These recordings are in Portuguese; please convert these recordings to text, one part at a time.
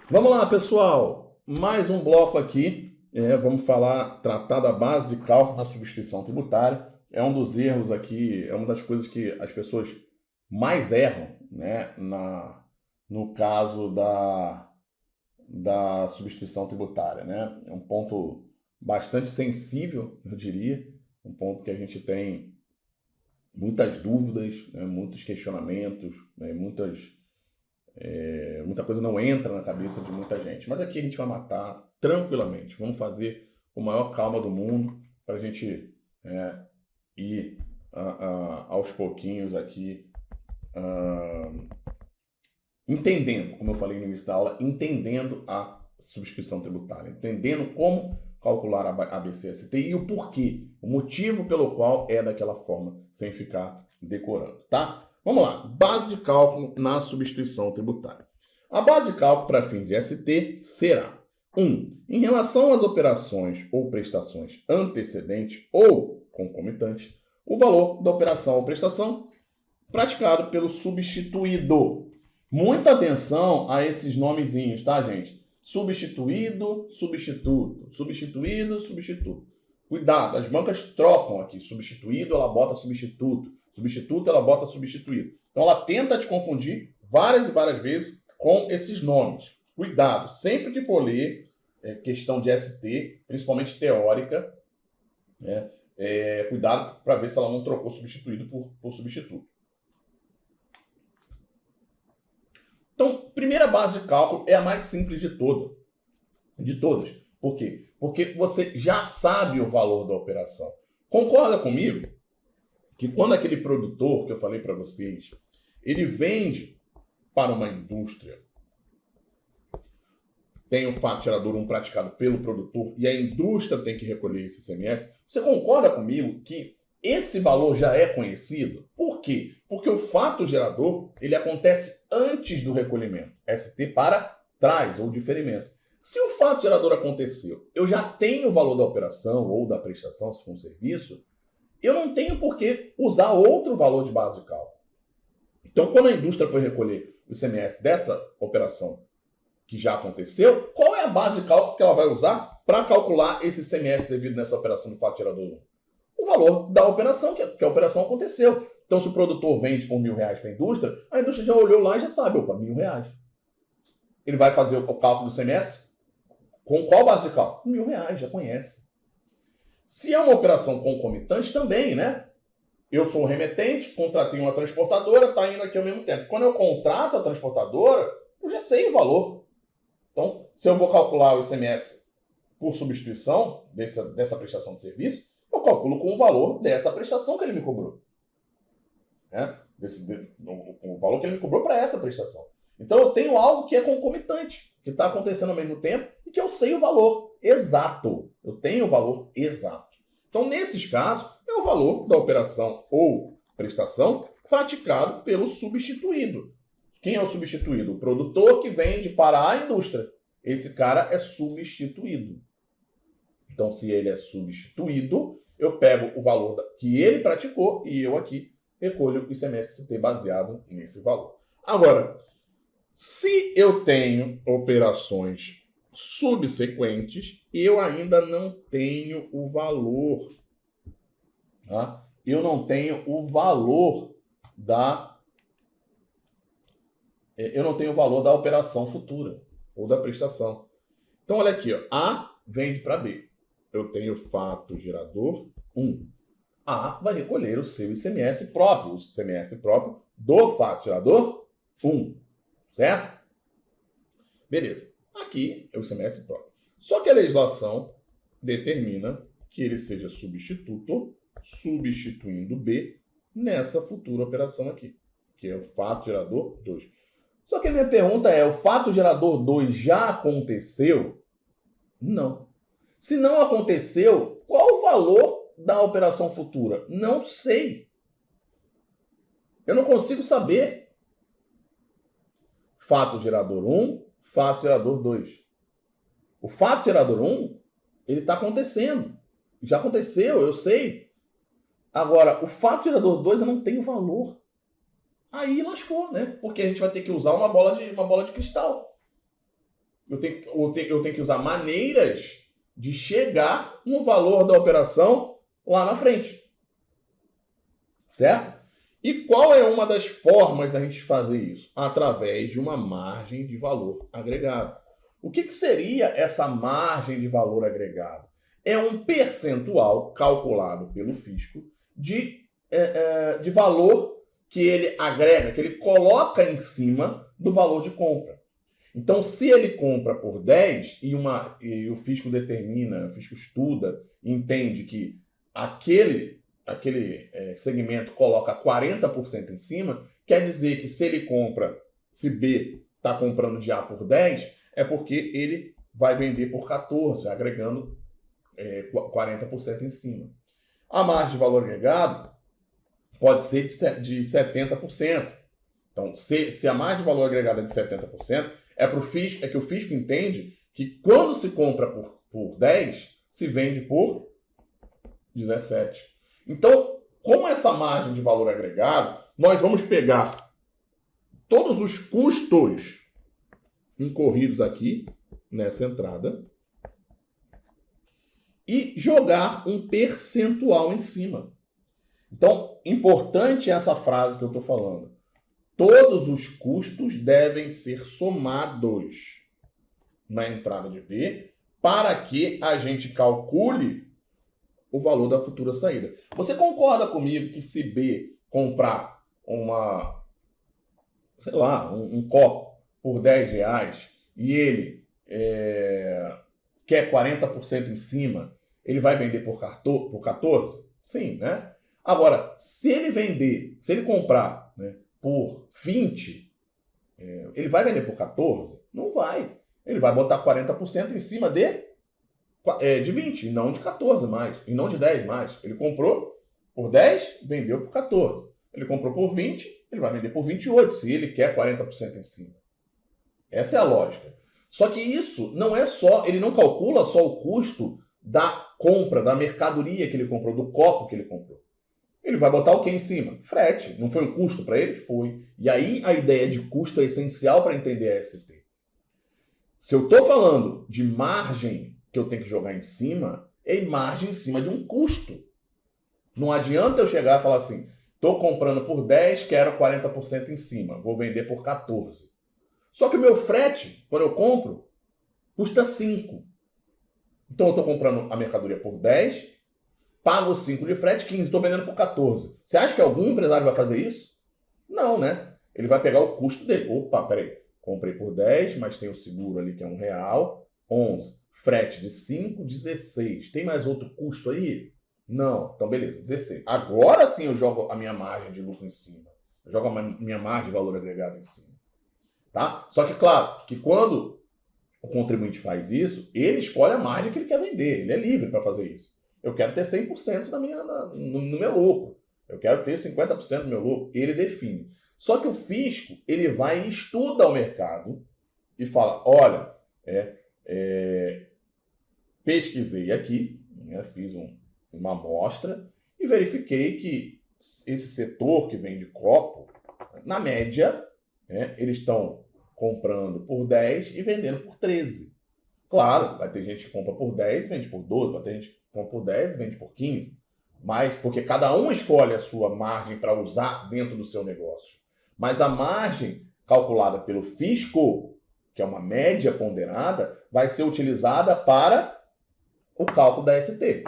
Vamos lá, pessoal. Mais um bloco aqui. Vamos tratar da base de cálculo na substituição tributária. É um dos erros aqui, é uma das coisas que as pessoas mais erram, né, no caso da substituição tributária, né? É um ponto bastante sensível, eu diria, um ponto que a gente tem muitas dúvidas, né, muitos questionamentos, né, muita coisa não entra na cabeça de muita gente. Mas aqui a gente vai matar tranquilamente. Vamos fazer com a maior calma do mundo para a gente ir aos pouquinhos aqui entendendo, como eu falei no início da aula, entendendo a substituição tributária, entendendo como calcular a BCST e o porquê, o motivo pelo qual é daquela forma, sem ficar decorando, tá? Vamos lá, base de cálculo na substituição tributária. A base de cálculo para fim de ST será 1. Em relação às operações ou prestações antecedentes ou concomitantes, o valor da operação ou prestação praticado pelo substituído. Muita atenção a esses nomezinhos, tá, gente? Substituído, substituto. Substituído, substituto. Cuidado, as bancas trocam aqui. Substituído, ela bota substituto. Substituto, ela bota substituído. Então, ela tenta te confundir várias e várias vezes com esses nomes. Cuidado, sempre que for ler questão de ST, principalmente teórica, cuidado para ver se ela não trocou substituído por substituto. Então, primeira base de cálculo é a mais simples de todas. Por quê? Porque você já sabe o valor da operação. Concorda comigo que quando aquele produtor que eu falei para vocês, ele vende para uma indústria, tem o fato gerador 1 praticado pelo produtor e a indústria tem que recolher esse ICMS, você concorda comigo que esse valor já é conhecido? Por quê? Porque o fato gerador ele acontece antes do recolhimento. ST para trás ou diferimento. Se o fato gerador aconteceu, eu já tenho o valor da operação ou da prestação, se for um serviço, eu não tenho por que usar outro valor de base de cálculo. Então, quando a indústria for recolher o ICMS dessa operação que já aconteceu, qual é a base de cálculo que ela vai usar para calcular esse ICMS devido nessa operação do fato gerador 1? O valor da operação, que a operação aconteceu. Então, se o produtor vende por R$1.000 para a indústria já olhou lá e já sabe, opa, R$1.000. Ele vai fazer o cálculo do ICMS com qual base de cálculo? R$1.000, já conhece. Se é uma operação concomitante, também, né? Eu sou um remetente, contratei uma transportadora, está indo aqui ao mesmo tempo. Quando eu contrato a transportadora, eu já sei o valor. Então, se eu vou calcular o ICMS por substituição dessa prestação de serviço, eu calculo com o valor dessa prestação que ele me cobrou. O valor que ele me cobrou para essa prestação. Então eu tenho algo que é concomitante, que está acontecendo ao mesmo tempo e que eu sei o valor exato. Eu tenho o valor exato. Então, nesses casos, é o valor da operação ou prestação praticado pelo substituído. Quem é o substituído? O produtor que vende para a indústria. Esse cara é substituído. Então, se ele é substituído, eu pego o valor que ele praticou e eu aqui recolho o ICMS baseado nesse valor. Agora, se eu tenho operações subsequentes, eu ainda não tenho o valor. Tá? Eu não tenho o valor da operação futura ou da prestação. Então, olha aqui, ó. A vende para B. Eu tenho fato gerador 1. A vai recolher o seu ICMS próprio, o ICMS próprio do fato gerador 1. Certo? Beleza. Aqui é o ICMS próprio. Só que a legislação determina que ele seja substituto, substituindo B nessa futura operação aqui, que é o fato gerador 2. Só que a minha pergunta é, o fato gerador 2 já aconteceu? Não. Se não aconteceu, qual o valor da operação futura? Não sei. Eu não consigo saber. Fato gerador 1, fato gerador 2. O fato gerador 1, ele está acontecendo. Já aconteceu, eu sei. Agora, o fato gerador 2 eu não tenho valor. Aí lascou, né? Porque a gente vai ter que usar uma bola de cristal. eu tenho que usar maneiras de chegar no valor da operação lá na frente. Certo? E qual é uma das formas da gente fazer isso? Através de uma margem de valor agregado. O que seria essa margem de valor agregado? É um percentual calculado pelo fisco de valor que ele agrega, que ele coloca em cima do valor de compra. Então, se ele compra por 10 e o fisco determina, o fisco estuda, entende que aquele segmento coloca 40% em cima, quer dizer que se B está comprando de A por 10, é porque ele vai vender por 14, agregando 40% em cima. A margem de valor agregado pode ser de 70%. Então, se a margem de valor agregado é de 70%, é que o fisco entende que quando se compra por 10, se vende por 17. Então, com essa margem de valor agregado, nós vamos pegar todos os custos incorridos aqui nessa entrada e jogar um percentual em cima. Então, importante essa frase que eu estou falando. Todos os custos devem ser somados na entrada de B para que a gente calcule o valor da futura saída. Você concorda comigo que se B comprar um copo por 10 reais e ele quer 40% em cima, ele vai vender por 14? Sim, né? Agora, se ele comprar, né, por 20, ele vai vender por 14? Não vai. Ele vai botar 40% em cima de 20, e não de 14 mais, e não de 10 mais. Ele comprou por 10, vendeu por 14. Ele comprou por 20, ele vai vender por 28, se ele quer 40% em cima. Essa é a lógica. Só que isso não é só, ele não calcula só o custo da compra, da mercadoria que ele comprou, do copo que ele comprou. Ele vai botar o que em cima? Frete. Não foi um custo para ele? Foi. E aí a ideia de custo é essencial para entender a ST. Se eu estou falando de margem que eu tenho que jogar em cima, é margem em cima de um custo. Não adianta eu chegar e falar assim, estou comprando por 10, quero 40% em cima, vou vender por 14. Só que o meu frete, quando eu compro, custa 5. Então eu estou comprando a mercadoria por 10, pago 5 de frete, 15, estou vendendo por 14. Você acha que algum empresário vai fazer isso? Não, né? Ele vai pegar o custo dele. Opa, peraí, comprei por 10, mas tem o seguro ali que é R$1, 11. Frete de 5, 16. Tem mais outro custo aí? Não. Então, beleza, 16. Agora sim eu jogo a minha margem de lucro em cima. Eu jogo a minha margem de valor agregado em cima. Tá? Só que, claro, que quando o contribuinte faz isso, ele escolhe a margem que ele quer vender. Ele é livre para fazer isso. Eu quero ter 100% no meu lucro. Eu quero ter 50% do meu lucro. Ele define. Só que o fisco, ele vai e estuda o mercado e fala, olha, pesquisei aqui, né, fiz uma amostra e verifiquei que esse setor que vende copo, na média, eles estão comprando por 10 e vendendo por 13. Claro, vai ter gente que compra por 10 e vende por 12, vai ter gente que compra por 10 e vende por 15. Mas, porque cada um escolhe a sua margem para usar dentro do seu negócio. Mas a margem calculada pelo fisco, que é uma média ponderada, vai ser utilizada para o cálculo da ST.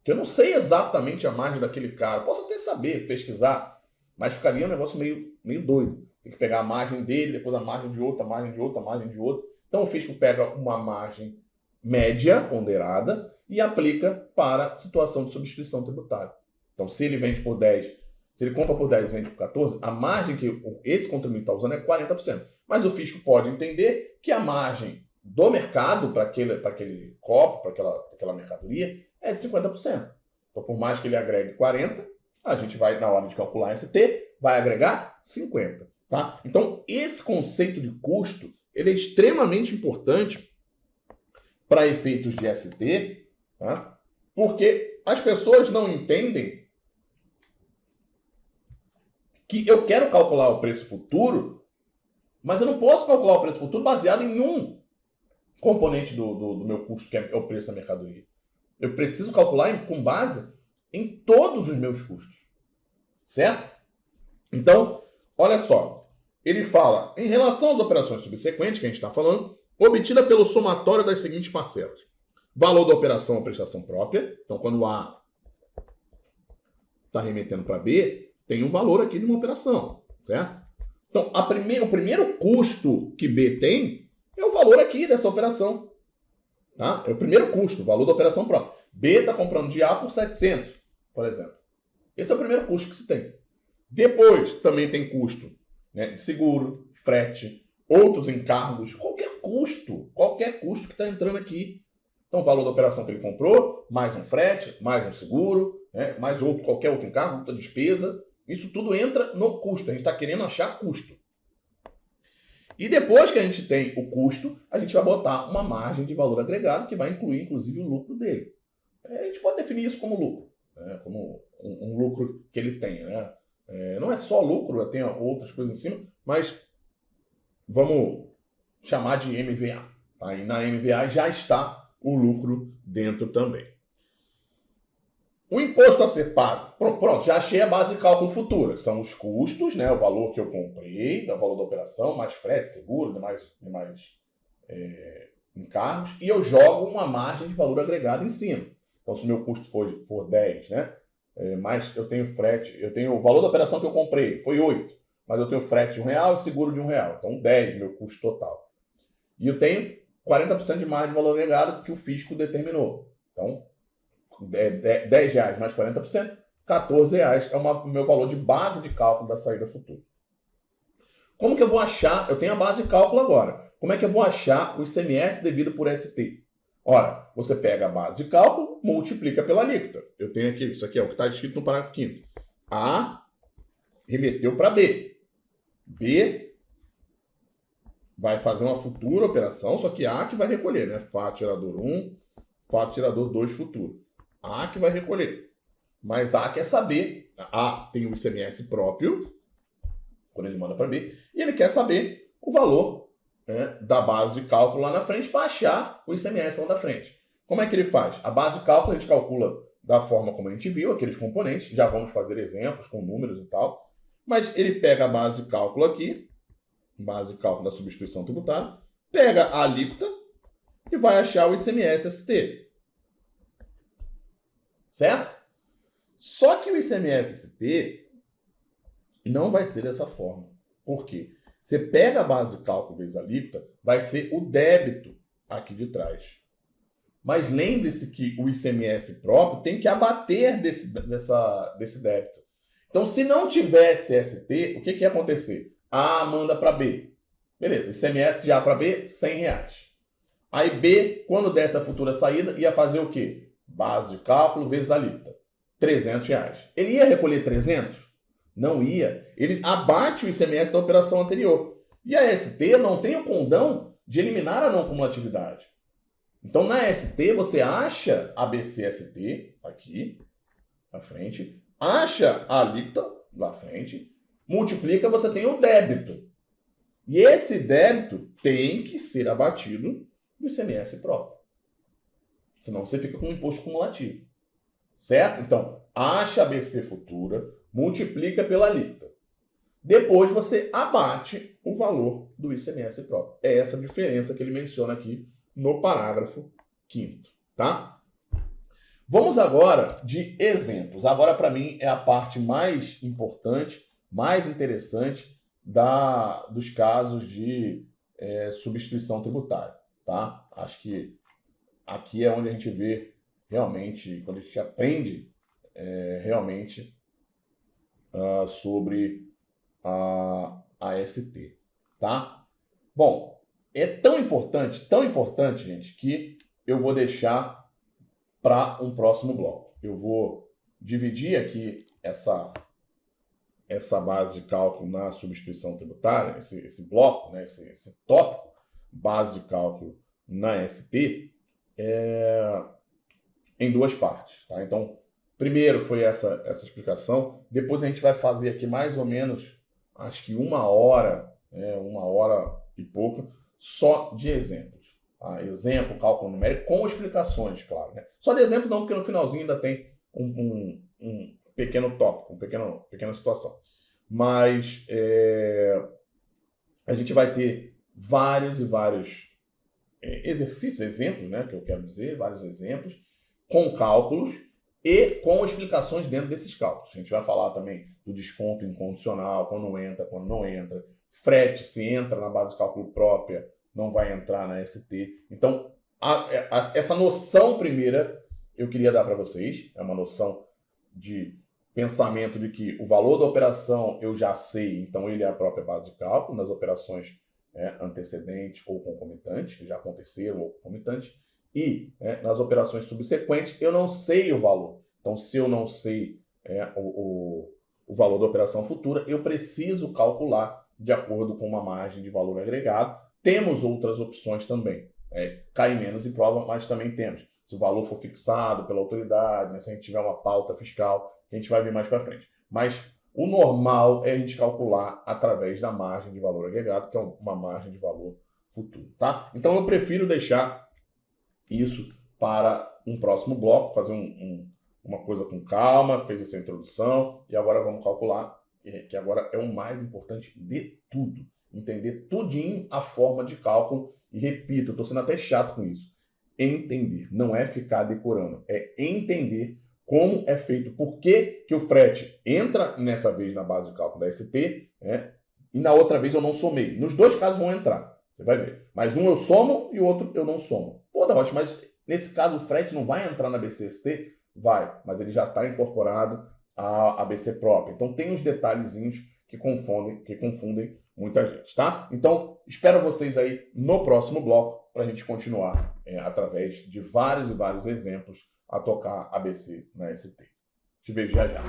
Que eu não sei exatamente a margem daquele cara. Posso até saber, pesquisar, mas ficaria um negócio meio doido. Tem que pegar a margem dele, depois a margem de outro, a margem de outro, a margem de outro. Então o fisco pega uma margem média ponderada e aplica para a situação de substituição tributária. Então, se ele vende por 10, se ele compra por 10 e vende por 14, a margem que esse contribuinte está usando é 40%. Mas o fisco pode entender que a margem do mercado para aquele copo, para aquela mercadoria, é de 50%. Então, por mais que ele agregue 40%, a gente vai, na hora de calcular ST, vai agregar 50%. Tá? Então, esse conceito de custo ele é extremamente importante para efeitos de ST, tá? Porque as pessoas não entendem que eu quero calcular o preço futuro, mas eu não posso calcular o preço futuro baseado em um componente do meu custo, que é o preço da mercadoria. Eu preciso calcular com base em todos os meus custos. Certo? Então, olha só. Ele fala, em relação às operações subsequentes que a gente está falando, obtida pelo somatório das seguintes parcelas. Valor da operação ou prestação própria. Então, quando A está remetendo para B, tem um valor aqui de uma operação. Certo? Então, o primeiro custo que B tem é o valor aqui dessa operação. Tá? É o primeiro custo, o valor da operação própria. B está comprando de A por 700, por exemplo. Esse é o primeiro custo que se tem. Depois, também tem custo, né, de seguro, frete, outros encargos, qualquer custo que está entrando aqui. Então, o valor da operação que ele comprou, mais um frete, mais um seguro, né, mais qualquer outro encargo, outra despesa. Isso tudo entra no custo. A gente está querendo achar custo. E depois que a gente tem o custo, a gente vai botar uma margem de valor agregado que vai incluir, inclusive, o lucro dele. A gente pode definir isso como lucro, né, como um lucro que ele tem, né? Não é só lucro, tem outras coisas em cima, mas vamos chamar de MVA. Tá? E na MVA já está o lucro dentro também. O imposto a ser pago. Pronto, já achei a base de cálculo futura. São os custos, né, o valor que eu comprei, o valor da operação, mais frete, seguro, demais encargos, e eu jogo uma margem de valor agregado em cima. Então, se o meu custo for 10, né? Mas eu tenho frete, eu tenho o valor da operação que eu comprei, foi 8, mas eu tenho frete de R$1 e seguro de R$1. Então, 10 meu custo total. E eu tenho 40% de margem de valor agregado que o fisco determinou. Então, R$10 mais 40%, R$14 é o meu valor de base de cálculo da saída futura. Como que eu vou achar? Eu tenho a base de cálculo agora. Como é que eu vou achar o ICMS devido por ST? Ora, você pega a base de cálculo, multiplica pela alíquota. Eu tenho aqui, isso aqui é o que está escrito no parágrafo 5º. A remeteu para B. B vai fazer uma futura operação, só que A que vai recolher, né? Fato tirador 1, fato tirador 2 futuro. A que vai recolher. Mas A quer saber, A tem o ICMS próprio, quando ele manda para B, e ele quer saber o valor, né, da base de cálculo lá na frente para achar o ICMS lá na frente. Como é que ele faz? A base de cálculo a gente calcula da forma como a gente viu, aqueles componentes, já vamos fazer exemplos com números e tal, mas ele pega a base de cálculo aqui, base de cálculo da substituição tributária, pega a alíquota e vai achar o ICMS-ST. Certo? Só que o ICMS-ST não vai ser dessa forma. Por quê? Você pega a base de cálculo vezes a alíquota, vai ser o débito aqui de trás. Mas lembre-se que o ICMS próprio tem que abater desse débito. Então, se não tivesse ST, o que ia acontecer? A manda para B. Beleza, ICMS de A para B, R$100. Aí B, quando der essa futura saída, ia fazer o quê? Base de cálculo vezes a alíquota. R$300. Ele ia recolher 300? Não ia. Ele abate o ICMS da operação anterior. E a ST não tem o condão de eliminar a não cumulatividade. Então, na ST, você acha a BCST, aqui, na frente, acha a alíquota, lá frente, multiplica, você tem o débito. E esse débito tem que ser abatido do ICMS próprio. Senão você fica com um imposto cumulativo. Certo? Então, acha a BC futura, multiplica pela alíquota. Depois você abate o valor do ICMS próprio. É essa a diferença que ele menciona aqui no parágrafo 5º, tá? Vamos agora de exemplos. Agora, para mim, é a parte mais importante, mais interessante dos casos de substituição tributária, tá? Acho que aqui é onde a gente vê realmente, quando a gente aprende realmente sobre a ST, tá? Bom, é tão importante, gente, que eu vou deixar para um próximo bloco. Eu vou dividir aqui essa base de cálculo na substituição tributária, esse bloco, né, esse tópico, base de cálculo na ST, em duas partes. Tá? Então, primeiro foi essa explicação, depois a gente vai fazer aqui mais ou menos, acho que 1 hora, 1 hora e pouco, só de exemplos. exemplo, cálculo numérico, com explicações, claro. Né? Só de exemplo não, porque no finalzinho ainda tem um pequeno tópico, pequena situação. Mas a gente vai ter vários e vários exercícios, exemplos, né, que eu quero dizer, vários exemplos, com cálculos e com explicações dentro desses cálculos. A gente vai falar também do desconto incondicional, quando entra, quando não entra, frete, se entra na base de cálculo própria, não vai entrar na ST. Então, essa noção primeira eu queria dar para vocês, é uma noção de pensamento de que o valor da operação eu já sei, então ele é a própria base de cálculo, nas operações antecedentes ou concomitantes, que já aconteceram ou concomitantes, e nas operações subsequentes eu não sei o valor. Então, se eu não sei o valor da operação futura, eu preciso calcular de acordo com uma margem de valor agregado. Temos outras opções também. Cai menos em prova, mas também temos. Se o valor for fixado pela autoridade, né, se a gente tiver uma pauta fiscal, que a gente vai ver mais para frente. Mas o normal é a gente calcular através da margem de valor agregado, que é uma margem de valor futuro. Tá? Então eu prefiro deixar isso para um próximo bloco, fazer uma coisa com calma, fez essa introdução, e agora vamos calcular, que agora é o mais importante de tudo. Entender tudinho a forma de cálculo, e repito, eu estou sendo até chato com isso. Entender, não é ficar decorando, é entender como é feito, por que o frete entra nessa vez na base de cálculo da ST, e na outra vez eu não somei. Nos dois casos vão entrar, você vai ver. Mas um eu somo e o outro eu não somo. Pô, Rocha, mas nesse caso o frete não vai entrar na BC-ST? Vai, mas ele já está incorporado à BC própria. Então tem uns detalhezinhos que confundem muita gente, tá? Então, espero vocês aí no próximo bloco para a gente continuar através de vários e vários exemplos a tocar ABC na ST. Te vejo já já.